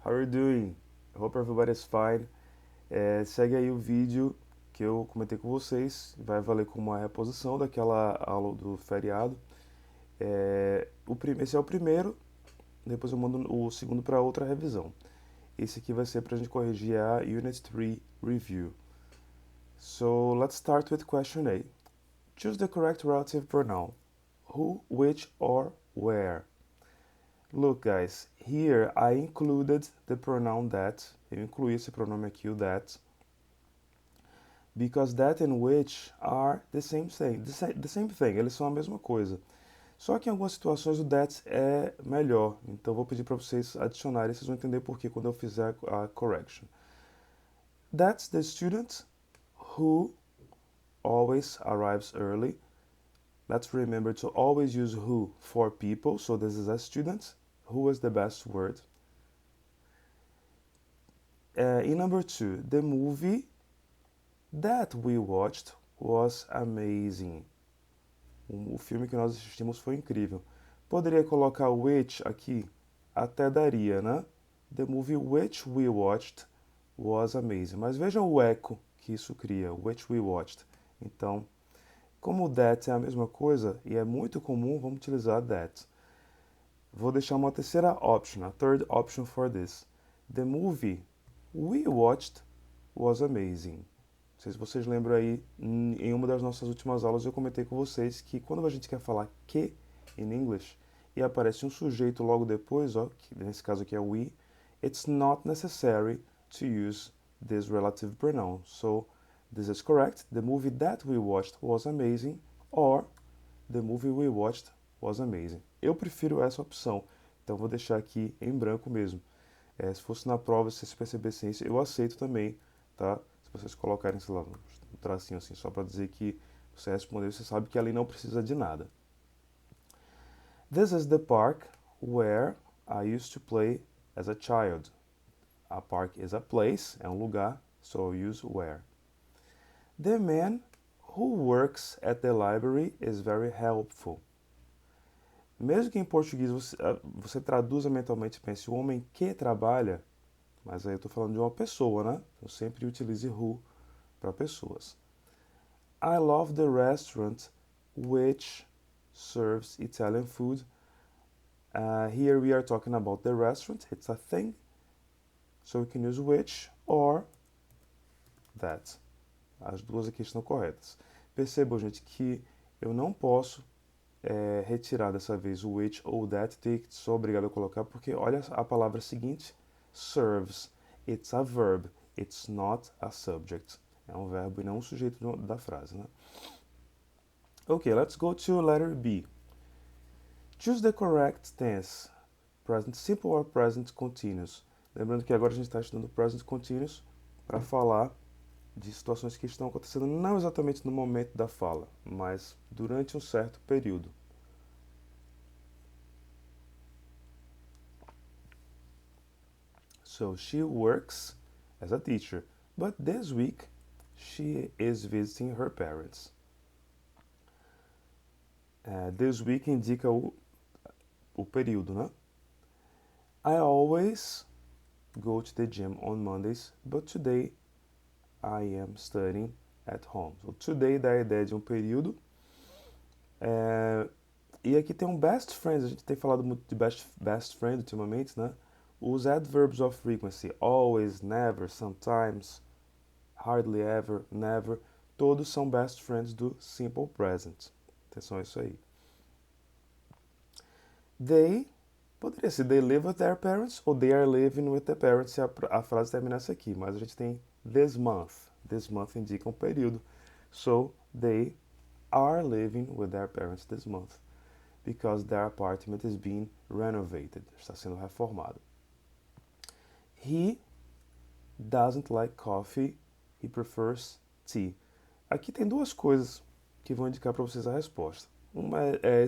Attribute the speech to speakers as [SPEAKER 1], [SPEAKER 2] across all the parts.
[SPEAKER 1] How are you doing? Hope everybody's fine. Segue aí o vídeo que eu comentei com vocês. Vai valer como uma reposição daquela aula do feriado. Esse é o primeiro, depois eu mando o segundo para outra revisão. Esse aqui vai ser para a gente corrigir a Unit 3 Review. So let's start with question A. Choose the correct relative pronoun. Who, which, or where. Look, guys, here I included the pronoun that. Eu incluí esse pronome aqui, o that, because that and which are the same thing. The same thing, eles são a mesma coisa. Só que em algumas situações o that é melhor. Então eu vou pedir para vocês adicionarem, vocês vão entender por que quando eu fizer a correction. That's the student who always arrives early. Let's remember to always use who for people. So this is a student. Who is the best word? In number 2, the movie that we watched was amazing. O filme que nós assistimos foi incrível. Poderia colocar which aqui? Até daria, né? The movie which we watched was amazing. Mas vejam o eco que isso cria, which we watched. Então, como that é a mesma coisa e é muito comum, vamos utilizar that. Vou deixar uma terceira option, a third option for this. The movie we watched was amazing. Não sei se vocês lembram aí, em uma das nossas últimas aulas eu comentei com vocês que quando a gente quer falar que in English e aparece um sujeito logo depois, ó, que nesse caso aqui é we, it's not necessary to use this relative pronoun. So this is correct. The movie that we watched was amazing, or the movie we watched was amazing. Eu prefiro essa opção, então vou deixar aqui em branco mesmo. Se fosse na prova, se vocês percebessem isso, eu aceito também, tá? Se vocês colocarem, sei lá, um tracinho assim, só para dizer que você respondeu, você sabe que ali não precisa de nada. This is the park where I used to play as a child. A park is a place, é um lugar, so I use where. The man who works at the library is very helpful. Mesmo que em português você traduza mentalmente e pense o homem que trabalha, mas aí eu estou falando de uma pessoa, né? Eu sempre utilize who para pessoas. I love the restaurant which serves Italian food. Here we are talking about the restaurant. It's a thing. So we can use which or that. As duas aqui estão corretas. Percebam, gente, que eu não posso retirar dessa vez o which ou that, sou obrigado a colocar, porque olha a palavra seguinte, serves. It's a verb, it's not a subject. É um verbo e não um sujeito da frase, né? Okay, let's go to letter B. Choose the correct tense, present simple or present continuous. Lembrando que agora a gente está estudando present continuous para falar de situações que estão acontecendo não exatamente no momento da fala, mas durante um certo período. So she works as a teacher, but this week she is visiting her parents. This week indica o período, né? I always go to the gym on Mondays, but today I am studying at home. So today dá a ideia de um período. E aqui tem um best friend, a gente tem falado muito de best friend ultimamente, né? Os adverbs of frequency, always, never, sometimes, hardly ever, never, todos são best friends do simple present. Atenção a isso aí. They, poderia ser they live with their parents ou they are living with their parents se a frase terminasse aqui, mas a gente tem this month. This month indica um período. So, they are living with their parents this month because their apartment is being renovated. Está sendo reformado. He doesn't like coffee, he prefers tea. Aqui tem duas coisas que vão indicar para vocês a resposta. Uma é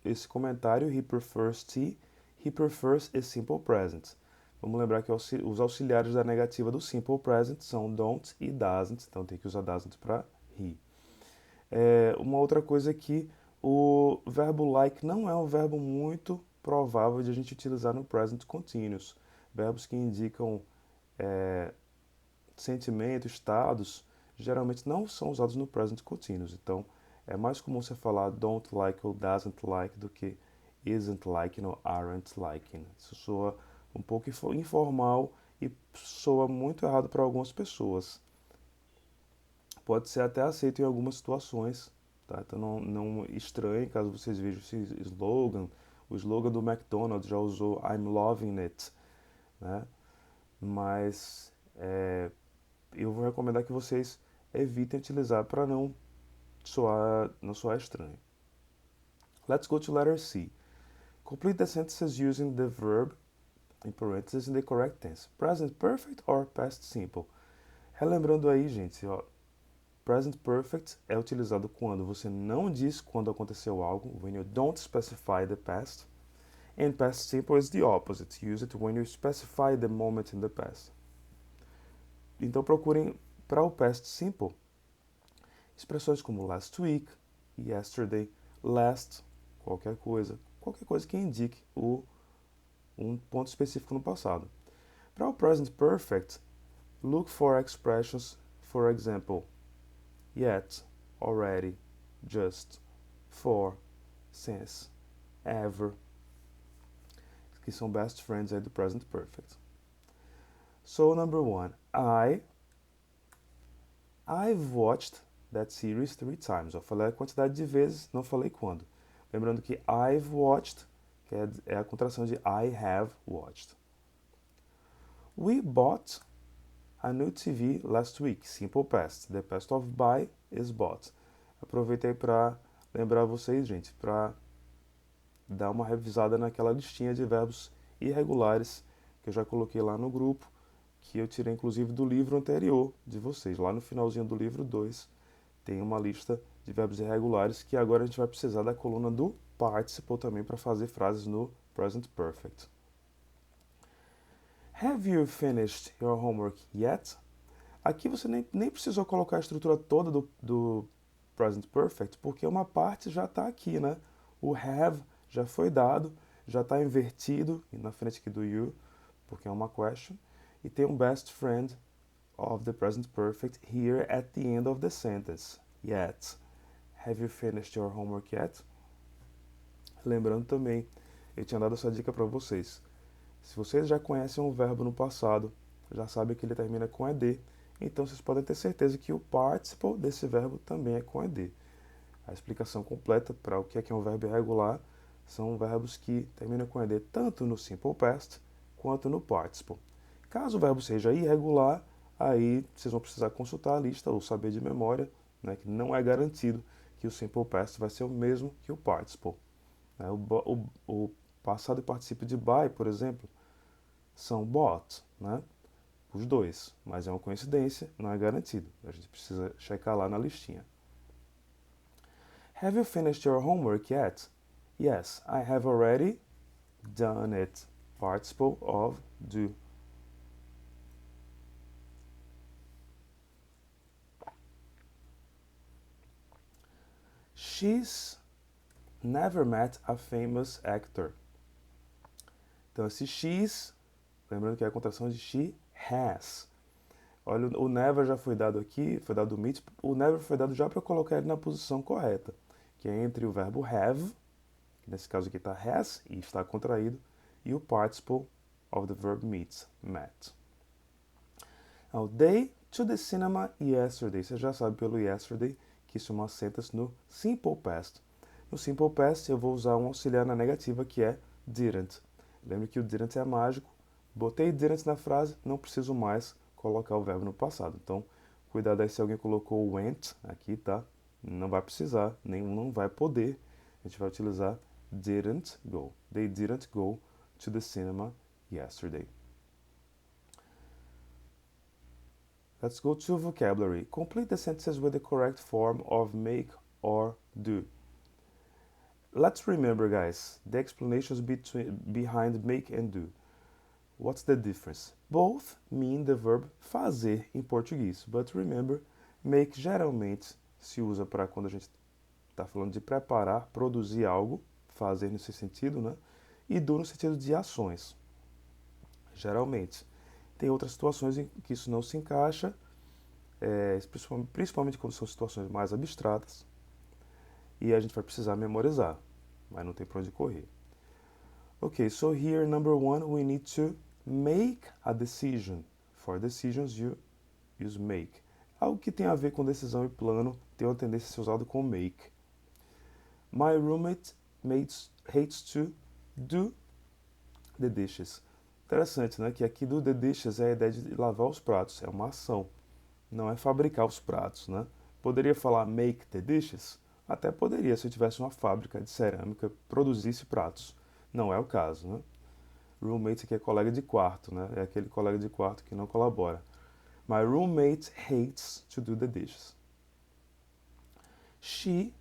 [SPEAKER 1] esse comentário, he prefers tea, he prefers a simple present. Vamos lembrar que os auxiliares da negativa do simple present são don't e doesn't, então tem que usar doesn't para he. Uma outra coisa é que o verbo like não é um verbo muito provável de a gente utilizar no present continuous. Verbos que indicam sentimento, estados, geralmente não são usados no present continuous. Então, é mais comum você falar don't like ou doesn't like do que isn't liking ou aren't liking. Isso soa um pouco informal e soa muito errado para algumas pessoas. Pode ser até aceito em algumas situações, tá? Então não estranhe caso vocês vejam esse slogan. O slogan do McDonald's já usou I'm loving it, né? Mas eu vou recomendar que vocês evitem utilizar para não soar estranho. Let's go to letter C. Complete the sentences using the verb in parentheses in the correct tense. Present perfect or past simple. Relembrando aí, gente, ó, present perfect é utilizado quando você não diz quando aconteceu algo, when you don't specify the past. And past simple is the opposite. Use it when you specify the moment in the past. Então procurem para o past simple expressões como last week, yesterday, last, qualquer coisa que indique um ponto específico no passado. Para o present perfect, look for expressions, for example, yet, already, just, for, since, ever, que são best friends aí do present perfect. So number 1, I've watched that series 3 times. Eu falei a quantidade de vezes, não falei quando. Lembrando que I've watched que é a contração de I have watched. We bought a new TV last week. Simple past. The past of buy is bought. Aproveitei para lembrar vocês, gente, para dar uma revisada naquela listinha de verbos irregulares que eu já coloquei lá no grupo, que eu tirei inclusive do livro anterior de vocês. Lá no finalzinho do livro 2 tem uma lista de verbos irregulares que agora a gente vai precisar da coluna do participle também para fazer frases no present perfect. Have you finished your homework yet? Aqui você nem precisou colocar a estrutura toda do present perfect, porque uma parte já está aqui, né? O have já foi dado, já está invertido na frente aqui do you, porque é uma question, e tem um best friend of the present perfect here at the end of the sentence. Yet. Have you finished your homework yet? Lembrando também, eu tinha dado essa dica para vocês. Se vocês já conhecem um verbo no passado, já sabem que ele termina com ed, então vocês podem ter certeza que o participle desse verbo também é com ed. A explicação completa para o que é um verbo irregular são verbos que terminam com ed tanto no simple past quanto no participle. Caso o verbo seja irregular, aí vocês vão precisar consultar a lista ou saber de memória, né, que não é garantido que o simple past vai ser o mesmo que o participle. O passado e particípio de buy, por exemplo, são bought, né? Os dois, mas é uma coincidência, não é garantido. A gente precisa checar lá na listinha. Have you finished your homework yet? Yes, I have already done it. Participle of do. She's never met a famous actor. Então, esse she's, lembrando que é a contração de she has. Olha, o never já foi dado aqui, foi dado o meet. O never foi dado já para colocar ele na posição correta, que é entre o verbo have, que nesse caso aqui está has e está contraído, e o participle of the verb meet, met. Now, they to the cinema yesterday. Você já sabe pelo yesterday que isso é uma sentence no simple past. No simple past eu vou usar um auxiliar na negativa que é didn't. Lembre que o didn't é mágico. Botei didn't na frase, não preciso mais colocar o verbo no passado. Então, cuidado aí se alguém colocou went aqui, tá? Não vai precisar, nem não vai poder. A gente vai utilizar didn't go. They didn't go to the cinema yesterday. Let's go to vocabulary. Complete the sentences with the correct form of make or do. Let's remember, guys, the explanations behind make and do. What's the difference? Both mean the verb fazer em português, but remember, make geralmente se usa para quando a gente está falando de preparar, produzir algo, fazer nesse sentido, né? E do no sentido de ações. geralmente. Tem outras situações em que isso não se encaixa, principalmente quando são situações mais abstratas, e a gente vai precisar memorizar, mas não tem para onde correr. Okay, so here, number one, we need to make a decision. For decisions, you use make. Algo que tem a ver com decisão e plano tem uma tendência a ser usado com make. My roommate hates to do the dishes. Interessante, né? Que aqui do the dishes é a ideia de lavar os pratos. É uma ação. Não é fabricar os pratos, né? Poderia falar make the dishes? Até poderia se eu tivesse uma fábrica de cerâmica que produzisse pratos. Não é o caso, né? Roommate aqui é colega de quarto, né? É aquele colega de quarto que não colabora. My roommate hates to do the dishes. She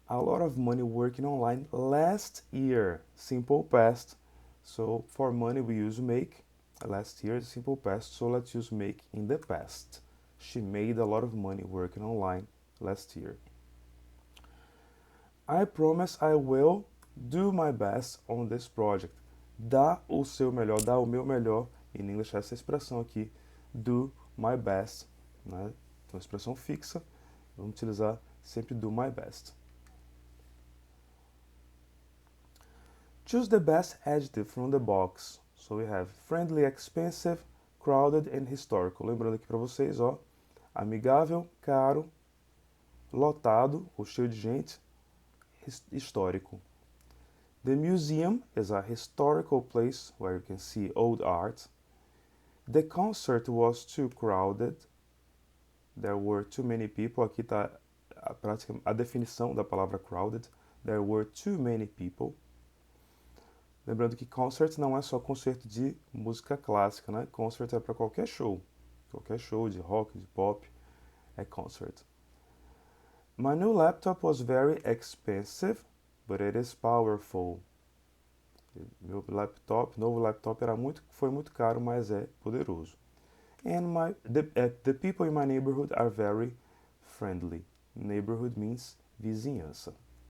[SPEAKER 1] a lot of money working online last year. Simple past. So for money we use make. Last year is simple past, so let's use make in the past. She made a lot of money working online last year. I promise I will do my best on this project. Dá o seu melhor, dá o meu melhor. Em inglês essa expressão aqui, do my best, né? Então, expressão fixa, vamos utilizar sempre do my best. Choose the best adjective from the box. So we have friendly, expensive, crowded and historical. Lembrando aqui para vocês, ó, amigável, caro, lotado ou cheio de gente, histórico. The museum is a historical place where you can see old art. The concert was too crowded. There were too many people. Aqui está a definição da palavra crowded. There were too many people. Lembrando que concert não é só concerto de música clássica, né? Concert é para qualquer show. Qualquer show de rock, de pop, é concert. My new laptop was very expensive, but it is powerful. Meu novo laptop foi muito caro, mas é poderoso. And the people in my neighborhood are very friendly. Neighborhood means vizinhança.